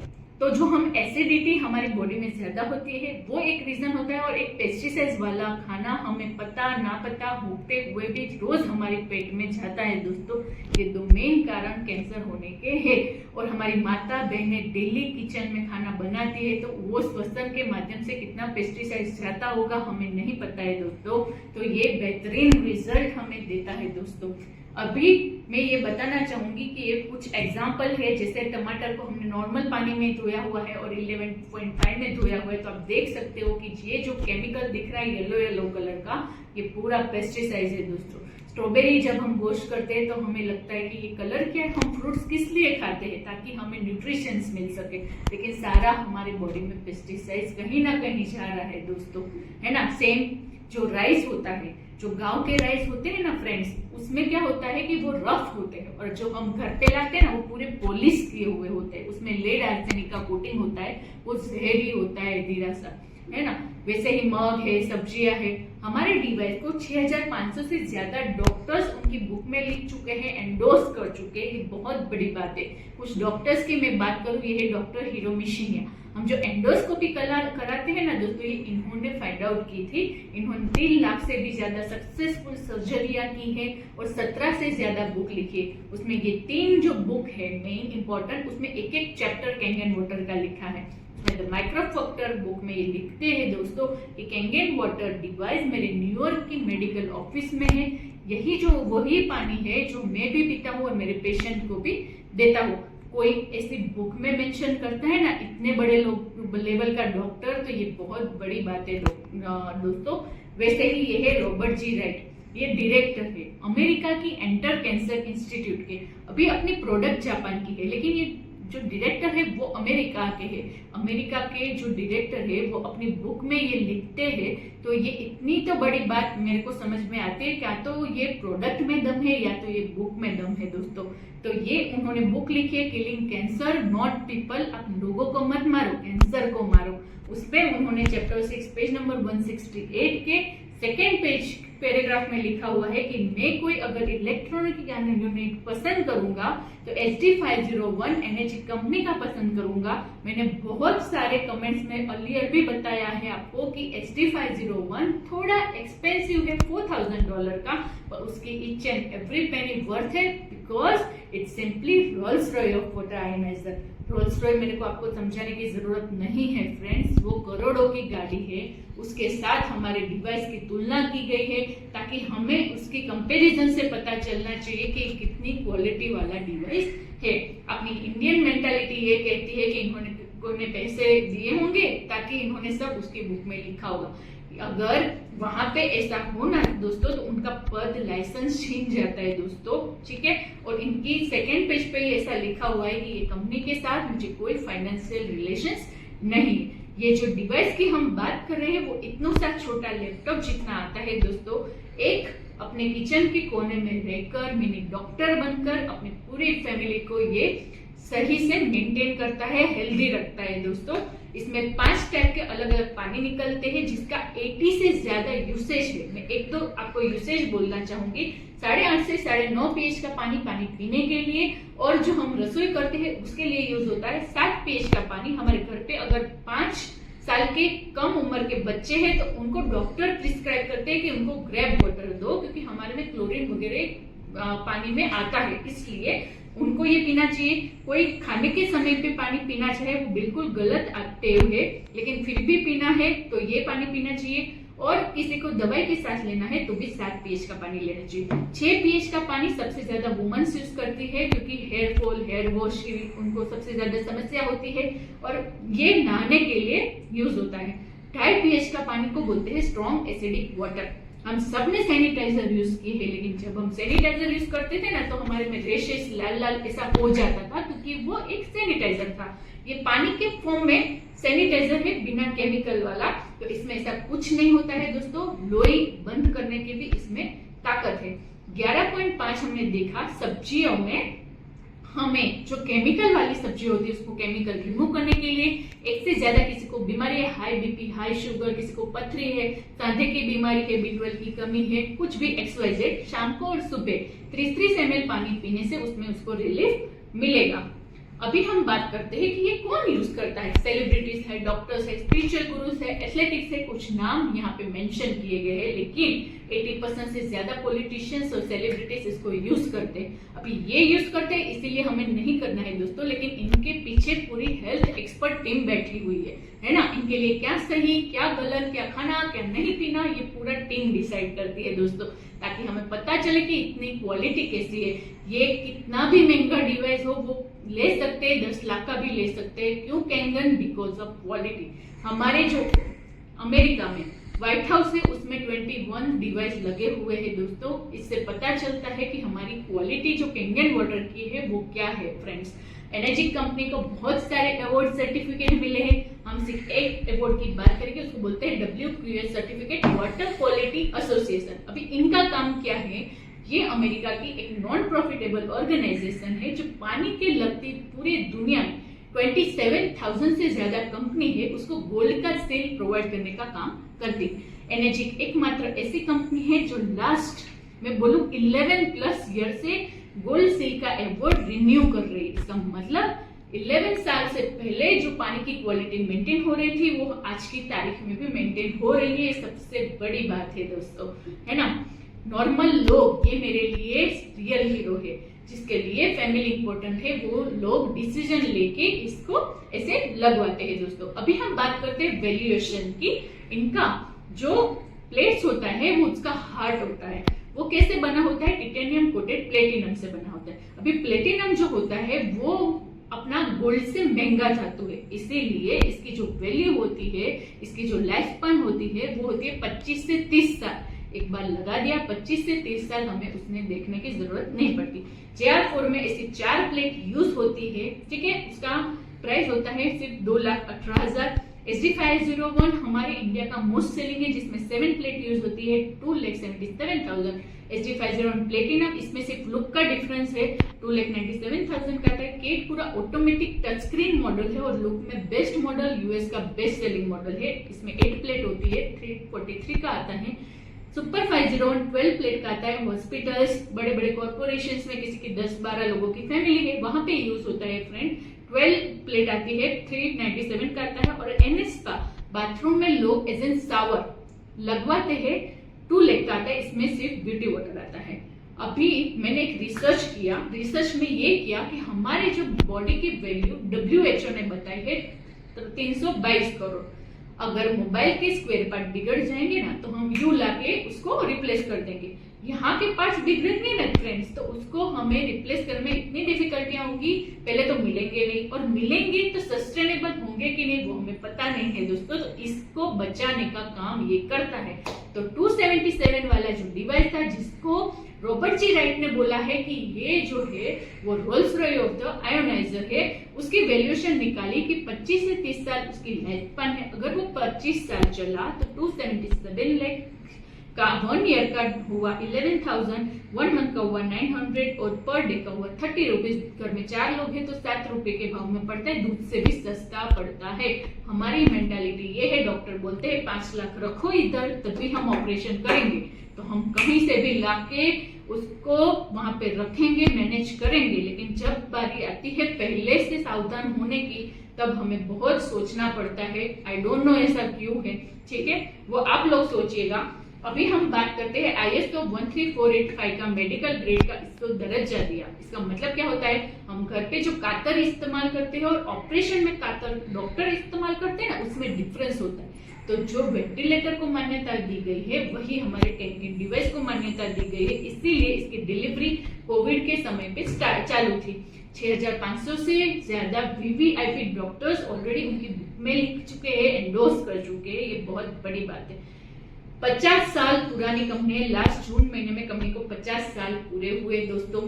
तो जो हम एसिडिटी हमारी बॉडी में ज्यादा होती है वो एक रीजन होता है, और एक पेस्टिसाइड्स वाला खाना हमें पता ना पता होते हुए भी रोज हमारे पेट में जाता है दोस्तों। ये 2 मेन कारण कैंसर होने के हैं। और हमारी माता बहनें डेली किचन में खाना बनाती है तो वो श्वसन के माध्यम से कितना पेस्टिसाइड्स जाता होगा हमें नहीं पता है दोस्तों। तो ये बेहतरीन रिजल्ट हमें देता है दोस्तों। अभी मैं ये बताना चाहूंगी कि ये कुछ एग्जाम्पल है, जैसे टमाटर को हमने नॉर्मल पानी में धोया हुआ है और 11.5 में धोया हुआ है, तो आप देख सकते हो कि ये जो केमिकल दिख रहा है येलो कलर का, ये पूरा पेस्टिसाइड है दोस्तों। स्ट्रॉबेरी जब हम वॉश करते हैं तो हमें लगता है कि ये कलर क्या है, हम फ्रूट्स किस लिए खाते हैं, ताकि हमें न्यूट्रिशंस मिल सके, लेकिन सारा हमारी बॉडी में पेस्टिसाइड्स कहीं ना कहीं जा रहा है दोस्तों, है ना। सेम जो राइस होता है, जो गांव के राइस होते हैं ना फ्रेंड्स, उसमें क्या होता है कि वो रफ होते हैं, और जो हम घर पे लाते हैं ना वो पूरे पॉलिश किए हुए होते हैं, उसमें लेड आर्सेनिक का कोटिंग होता है, वो जहरी होता है धीरा सा, है ना। वैसे ही मग है, सब्जियां है, हमारे डिवाइस को 6500 से ज्यादा डॉक्टर्स उनकी बुक में लिख चुके हैं, एंडोर्स कर चुके हैं। ये बहुत बड़ी बात है। कुछ डॉक्टर्स की मैं बात करूं, ये है डॉक्टर हिरोमिशिया। हम जो एंडोस्कोपी कराते हैं ना दोस्तों, ये इन्होंने फाइंड आउट की थी। इन्होंने 3 लाख से भी ज्यादा सक्सेसफुल सर्जरियां की है और 17 से ज्यादा बुक लिखी है। उसमें ये 3 जो बुक है मेन इंपॉर्टेंट, उसमें एक चैप्टर कैंगन वाटर का लिखा है। द माइक्रोफैक्टर बुक में ये लिखते हैं दोस्तों कि कैंगन वाटर डिवाइस मेरे न्यूयॉर्क की मेडिकल ऑफिस में है। यही जो वही पानी है जो मैं भी पीता हूँ और मेरे पेशेंट को भी देता हूँ। कोई ऐसी बुक में मेंशन करता है ना इतने बड़े लोग लेवल का डॉक्टर, तो ये बहुत बड़ी बात है दोस्तों। वैसे ही ये है रॉबर्ट जी राइट। ये डायरेक्टर है अमेरिका की एंटर कैंसर इंस्टीट्यूट के। अभी अपनी प्रोडक्ट जापान की है, लेकिन ये जो डायरेक्टर है वो अमेरिका के है। अमेरिका के जो डायरेक्टर है वो अपनी बुक में ये लिखते हैं, तो ये इतनी तो बड़ी बात मेरे को समझ में आती है, क्या तो ये प्रोडक्ट में दम है या तो ये बुक में दम है दोस्तों। तो ये उन्होंने बुक लिखी है, किलिंग कैंसर नॉट पीपल। आप लोगों को मत मारो, कैंसर को मारो। उसमें उन्होंने चैप्टर 6 पेज नंबर 168 के सेकेंड पेज पैराग्राफ में लिखा हुआ है कि मैं कोई अगर इलेक्ट्रॉनिक यूनिट पसंद करूंगा तो HD501 NH कंपनी का पसंद करूंगा। मैंने बहुत सारे कमेंट्स में अर्लियर भी बताया है आपको कि HD501 थोड़ा एक्सपेंसिव है $4000 का, पर उसकी each and every penny worth है, because it's simply Rolls Royce of water ionizer. Rolls Royce मेरे को आपको समझाने की जरूरत नहीं है फ्रेंड्स, वो करोड़ों की गाड़ी है, उसके साथ हमारे डिवाइस की तुलना की गई है ताकि हमें उसकी कंपैरिजन से पता चलना चाहिए कि कितनी क्वालिटी वाला डिवाइस है। अपनी इंडियन मेंटालिटी ये कहती है कि इन्होंने पैसे दिए होंगे ताकि इन्होंने सब उसकी बुक में लिखा होगा। अगर वहां पे ऐसा हो ना दोस्तों तो उनका पद लाइसेंस छीन जाता है दोस्तों, ठीक है। और इनकी सेकेंड पेज पे ऐसा लिखा हुआ है कि ये कंपनी के साथ मुझे कोई फाइनेंशियल रिलेशंस नहीं। ये जो डिवाइस की हम बात कर रहे हैं वो इतना सा छोटा लैपटॉप जितना आता है दोस्तों, एक अपने किचन के कोने में रहकर मिनी डॉक्टर बनकर अपनी पूरी फैमिली को ये सही से मेंटेन करता है, हेल्दी रखता है दोस्तों। इसमें 5 टाइप के अलग अलग पानी निकलते हैं जिसका 80 से ज्यादा यूसेज है। मैं एक तो आपको यूसेज बोलना चाहूंगी, 8.5 से 9.5 pH का पानी पीने के लिए, और जो हम रसोई करते हैं उसके लिए यूज होता है 7 pH का पानी। हमारे घर पे अगर 5 साल के कम उम्र के बच्चे हैं तो उनको डॉक्टर प्रिस्क्राइब करते हैं कि उनको ग्रेप वाटर दो, क्योंकि हमारे में क्लोरीन वगैरह पानी में आता है, इसलिए उनको ये पीना चाहिए। कोई खाने के समय पे पानी पीना चाहे वो बिल्कुल गलत टेव है, लेकिन फिर भी पीना है तो ये पानी पीना चाहिए। और किसी को दवाई के साथ लेना है तो भी 7 pH का पानी लेना चाहिए। 6 pH का पानी सबसे ज्यादा वुमेन्स यूज करती है, क्योंकि हेयर फॉल, हेयर वॉश की उनको सबसे ज्यादा समस्या होती है और ये नहाने के लिए यूज होता है। 2.5 pH का पानी को बोलते हैं स्ट्रॉन्ग एसिडिक वाटर। हम सब ने सैनिटाइजर यूज किए हैं, लेकिन जब हम सैनिटाइजर यूज करते थे ना तो हमारे में रेशेस लाल लाल ऐसा हो जाता था, क्योंकि वो एक सैनिटाइजर था। ये पानी के फॉर्म में सैनिटाइजर है, बिना केमिकल वाला, तो इसमें ऐसा कुछ नहीं होता है दोस्तों। लोई बंद करने की भी इसमें ताकत है। 11.5 हमने देखा सब्जियों में हमें जो केमिकल वाली सब्जी होती है उसको केमिकल रिमूव करने के लिए, एक से ज्यादा किसी को बीमारी है, हाई बीपी, हाई शुगर, किसी को पथरी है, सांधे की बीमारी है, B12 की कमी है, कुछ भी XYZ, शाम को और सुबह 30 ml पानी पीने से उसमें उसको रिलीफ मिलेगा। अभी हम बात करते हैं कि ये कौन यूज करता है। सेलिब्रिटीज है, डॉक्टर्स है, स्पिरिचुअल गुरुज है, एथलेटिक्स है, कुछ नाम यहाँ पे मेंशन किए गए हैं, लेकिन 80% से ज्यादा पॉलिटिशियंस और सेलिब्रिटीज इसको यूज करते हैं। अभी ये यूज करते हैं इसीलिए हमें नहीं करना है दोस्तों, लेकिन इनके पीछे पूरी हेल्थ एक्सपर्ट टीम बैठी हुई है ना। इनके लिए क्या सही, क्या गलत, क्या खाना, क्या नहीं पीना, ये पूरा टीम डिसाइड करती है दोस्तों, ताकि हमें पता चले कि इतनी क्वालिटी कैसी है। ये कितना भी महंगा डिवाइस हो वो ले सकते हैं, 10 लाख का भी ले सकते हैं। क्यों कैंगन? Because of quality. हमारे जो अमेरिका में व्हाइट हाउस है उसमें 21 डिवाइस लगे हुए हैं दोस्तों। इससे पता चलता है कि हमारी क्वालिटी जो कैंगन वाटर की है वो क्या है फ्रेंड्स। एनर्जी कंपनी को बहुत सारे अवार्ड सर्टिफिकेट मिले हैं। हम सिर्फ एक अवार्ड की बात करेंगे, उसको बोलते हैं WQS certificate, water quality association. अभी इनका काम क्या है? ये अमेरिका की एक नॉन प्रॉफिटेबल ऑर्गेनाइजेशन है जो पानी के लगती पूरी दुनिया में 27,000 से ज्यादा कंपनी है उसको गोल्ड का सील प्रोवाइड करने का काम करती है। एनर्जी एकमात्र ऐसी कंपनी है जो लास्ट मैं बोलूं 11+ ईयर से गोल्ड सील का अवार्ड रिन्यू कर रही है। इसका मतलब 11 साल से पहले जो पानी की क्वालिटी मेंटेन हो रही थी वो आज की तारीख में भी मेंटेन हो रही है। सबसे बड़ी बात है दोस्तों, है ना। नॉर्मल लोग, ये मेरे लिए रियल हीरो है, जिसके लिए फैमिली इंपॉर्टेंट है, वो लोग डिसीजन लेके इसको ऐसे लगवाते हैं दोस्तों। अभी हम बात करते हैं वैल्यूएशन की। इनका जो प्लेट्स होता है वो उसका हार्ट होता है। वो कैसे बना होता है? टिटेनियम कोटेड प्लेटिनम से बना होता है। अभी प्लेटिनम जो होता है वो अपना गोल्ड से महंगा धातु है, इसीलिए इसकी जो वैल्यू होती है, इसकी जो लाइफ स्पैन होती है वो होती है 25 से 30 साल। एक बार लगा दिया 25 से 30 साल हमें उसने देखने की जरूरत नहीं पड़ती। JR4 में ऐसी 4 प्लेट यूज होती है, ठीक है। उसका प्राइस होता है सिर्फ 2,18,000। SD501 हमारे इंडिया का मोस्ट सेलिंग है, जिसमें 7 प्लेट यूज होती है, 2,77,000। SD501 प्लेटिनम, इसमें सिर्फ लुक का डिफरेंस है, 2,97,000 का आता है। केट पूरा ऑटोमेटिक टच स्क्रीन मॉडल है और लुक में बेस्ट मॉडल, यूएस का बेस्ट सेलिंग मॉडल है। इसमें 8 प्लेट होती है, 343 का आता है। सुपर 501 12 प्लेट का आता है। हॉस्पिटल्स, बड़े बड़े कॉर्पोरेशंस में किसी की 10-12 लोगों की फैमिली है, वहां पे यूज होता है फ्रेंड। 12 प्लेट आती है, 397 का आता है। और NS का बाथरूम में लोग एज एन शावर लगवाते हैं, 2 लाख का आता है। इसमें सिर्फ ब्यूटी वाटर आता है। अभी मैंने एक रिसर्च किया, रिसर्च में ये किया कि हमारे जो बॉडी की वैल्यू WHO ने बताई है 322 करोड़। अगर मोबाइल के स्क्वायर पार्ट बिगड़ जाएंगे ना, तो हम यू लाके उसको रिप्लेस कर देंगे। यहाँ के पार्ट्स बिगड़ेंगे ना फ्रेंड्स, तो उसको हमें रिप्लेस करने में इतनी डिफिकल्टियां होगी, पहले तो मिलेंगे नहीं, और मिलेंगे तो सस्टेनेबल होंगे कि नहीं वो हमें पता नहीं है दोस्तों। तो इसको बचाने का काम ये करता है। तो 277 वाला जो डिवाइस था, जिसको रॉबर्ट जी राइट ने बोला है कि ये जो है वो Rolls Royce of the ionizer है, उसकी वैल्यूएशन निकाली कि 25 से 30 साल उसकी लाइफ स्पैन है। अगर वो 25 साल चला तो 277 लाख का 1 ईयर का हुआ 11,000, 1 मंथ का हुआ 900 और पर डे का हुआ 30 रुपीज। घर में 4 लोग हैं तो 7 रुपए के भाव में पड़ता है, दूध से भी सस्ता पड़ता है। हमारी मेंटालिटी ये है, डॉक्टर बोलते हैं 5 लाख रखो इधर तभी हम ऑपरेशन करेंगे, तो हम कहीं से भी लाके उसको वहां पे रखेंगे, मैनेज करेंगे। लेकिन जब बारी आती है पहले से सावधान होने की, तब हमें बहुत सोचना पड़ता है। आई डोंट नो ऐसा क्यों है, ठीक है, वो आप लोग सोचिएगा। अभी हम बात करते हैं ISO 13485 का मेडिकल ग्रेड का इसको दर्जा दिया। इसका मतलब क्या होता है, हम घर पे जो कातर इस्तेमाल करते हैं और ऑपरेशन में कातर डॉक्टर इस्तेमाल करते हैं ना, उसमें डिफरेंस होता है। तो जो वेंटिलेटर को मान्यता दी गई है, वही हमारे टेक्निक डिवाइस को मान्यता दी गई है। इसीलिए इसकी डिलीवरी कोविड के समय पे चालू थी। 6,500 से ज्यादा VVIP डॉक्टर्स ऑलरेडी उनकी बुक में लिख चुके हैं, एंडोर्स कर चुके हैं। ये बहुत बड़ी बात है। 50 साल पुरानी कंपनी है। लास्ट जून महीने में कंपनी को 50 साल पूरे हुए दोस्तों।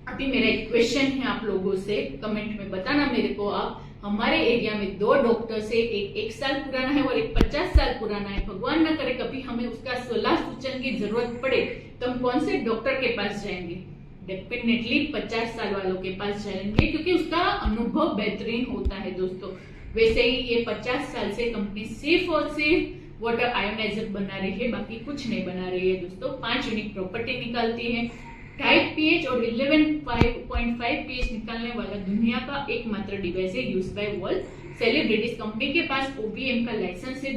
अभी मेरा एक क्वेश्चन है आप लोगों से, कमेंट में बताना मेरे को आप। हमारे एरिया में 2 डॉक्टर्स है, एक 1 साल पुराना है और एक 50 साल पुराना है। भगवान न करे कभी हमें उसका सलाह सूचन की जरूरत पड़े, तो हम कौन से डॉक्टर के पास जाएंगे? डेफिनेटली 50 साल वालों के पास जाएंगे, क्योंकि उसका अनुभव बेहतरीन होता है दोस्तों। वैसे ही ये 50 साल से कंपनी सिर्फ और सिर्फ वाटर आयोनाइजर बना रही है, बाकी कुछ नहीं बना रही है दोस्तों। 5 यूनिक प्रॉपर्टी निकालती है, टाइप pH और 11.5 pH निकालने वाला दुनिया का एकमात्र डिवाइस है, use by world celebrities. Company के पास OBM का लाइसेंस है,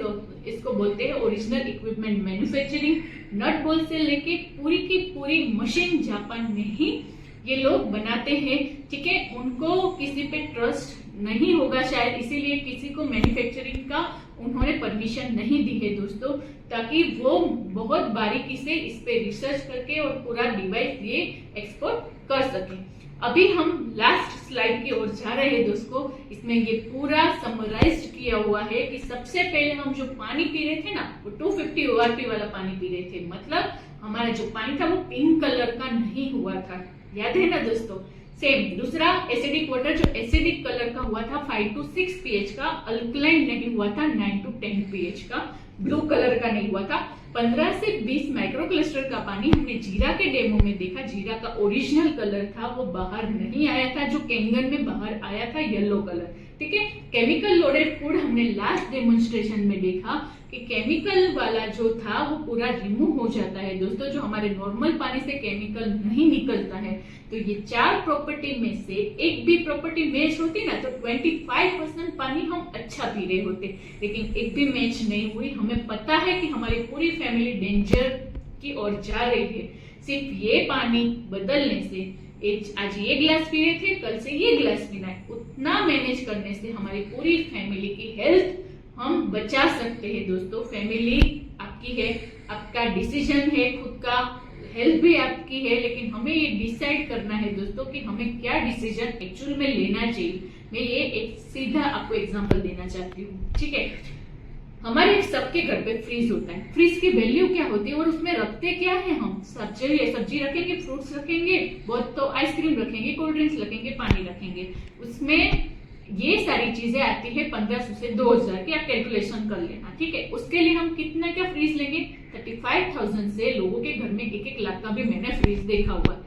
इसको बोलते हैं original equipment manufacturing. Nut bolt से लेके पूरी की पूरी मशीन जापान में ही ये लोग बनाते हैं, ठीक है। उनको किसी पे ट्रस्ट नहीं होगा शायद, इसीलिए किसी को मैन्युफैक्चरिंग का उन्होंने परमिशन नहीं दी है दोस्तों, ताकि वो बहुत बारीकी से इस पे रिसर्च करके और पूरा डिवाइस ये एक्सपोर्ट कर सके। अभी हम लास्ट स्लाइड की ओर जा रहे हैं दोस्तों। इसमें ये पूरा समराइज किया हुआ है कि सबसे पहले हम जो पानी पी रहे थे ना, वो 250 ORP वाला पानी पी रहे थे। मतलब हमारा जो पानी था वो पिंक कलर का नहीं हुआ था, याद है ना दोस्तों। सेम दूसरा एसिडिक वाटर जो एसिडिक कलर का हुआ था 5 to 6 pH का, अल्कलाइन नहीं हुआ था 9 to 10 pH का, ब्लू कलर का नहीं हुआ था। 15 से 20 माइक्रोक्लस्टर का पानी हमने जीरा के डेमो में देखा, जीरा का ओरिजिनल कलर था वो बाहर नहीं आया था, जो कैंगन में बाहर आया था येलो कलर, ठीक है। केमिकल लोडेड फूड हमने लास्ट डेमोन्स्ट्रेशन में देखा कि केमिकल वाला जो था वो पूरा रिमूव हो जाता है दोस्तों, जो हमारे नॉर्मल पानी से केमिकल नहीं निकलता है। तो ये 4 प्रॉपर्टी में से एक भी प्रॉपर्टी मैच होती ना, तो 25% पानी हम अच्छा पी रहे होते, लेकिन एक भी मैच नहीं हुई। हमें पता है कि हमारी पूरी फैमिली डेंजर की ओर जा रही है। सिर्फ ये पानी बदलने से, आज ये ग्लास पी रहे थे, कल से ये ग्लास पीना है, उतना मैनेज करने से हमारी पूरी फैमिली की हेल्थ हम बचा सकते हैं दोस्तों। फैमिली आपकी है, आपका डिसीजन है, खुद का हेल्थ भी आपकी है, लेकिन हमें ये डिसाइड करना है दोस्तों कि हमें क्या डिसीजन एक्चुअल में लेना चाहिए। मैं ये एक सीधा आपको एग्जांपल देना चाहती हूँ, ठीक है। हमारे सबके घर पे फ्रीज होता है। फ्रीज की वैल्यू क्या होती है और उसमें रखते क्या है हम? सब्जी रखेंगे, फ्रूट्स रखेंगे, बहुत तो आइसक्रीम रखेंगे, कोल्ड ड्रिंक्स रखेंगे, पानी रखेंगे। उसमें ये सारी चीजें आती है 1500 से 2000 की, आप कैलकुलेशन कर लेना, ठीक है। उसके लिए हम कितना क्या फ्रीज लेंगे? 35,000 से लोगों के घर में 1-1 लाख का भी मैंने फ्रीज देखा हुआ।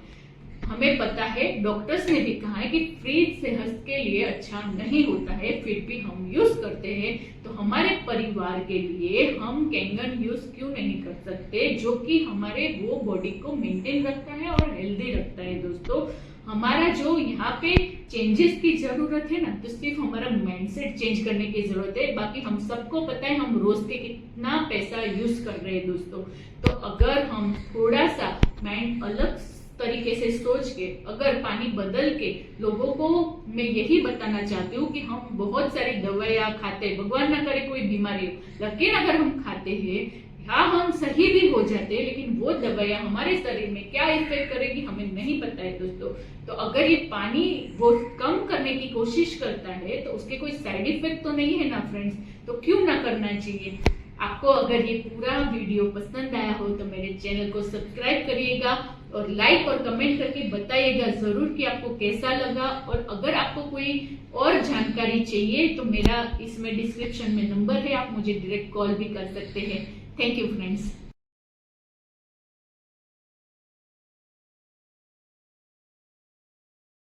हमें पता है, डॉक्टर्स ने भी कहा है कि फ्रीज सेहत के लिए अच्छा नहीं होता है, फिर भी हम यूज करते हैं। तो हमारे परिवार के लिए हम कैंगन यूज क्यों नहीं कर सकते, जो कि हमारे वो बॉडी को मेंटेन रखता है और हेल्दी रखता है। दोस्तों, हमारा जो यहाँ पे चेंजेस की जरूरत है ना, तो सिर्फ हमारा माइंडसेट चेंज करने की जरूरत है। बाकी हम सबको पता है हम रोज के कितना पैसा यूज कर रहे हैं दोस्तों। तो अगर हम थोड़ा सा माइंड अलग तरीके से सोच के, अगर पानी बदल के, लोगों को मैं यही बताना चाहती हूँ कि हम बहुत सारी दवाइयाँ खाते, भगवान ना करे कोई बीमारी हो, लेकिन अगर हम खाते हैं, हाँ हम सही भी हो जाते हैं, लेकिन वो दवाइयाँ हमारे शरीर में क्या इफेक्ट करेगी हमें नहीं पता है दोस्तों। तो अगर ये पानी वो कम करने की कोशिश करता है तो उसके कोई साइड इफेक्ट तो नहीं है ना फ्रेंड्स, तो क्यों ना करना चाहिए। आपको अगर ये पूरा वीडियो पसंद आया हो तो मेरे चैनल को सब्सक्राइब करिएगा और लाइक और कमेंट करके बताइएगा जरूर कि आपको कैसा लगा। और अगर आपको कोई और जानकारी चाहिए तो मेरा इसमें डिस्क्रिप्शन में नंबर है, आप मुझे डायरेक्ट कॉल भी कर सकते हैं। Thank you friends.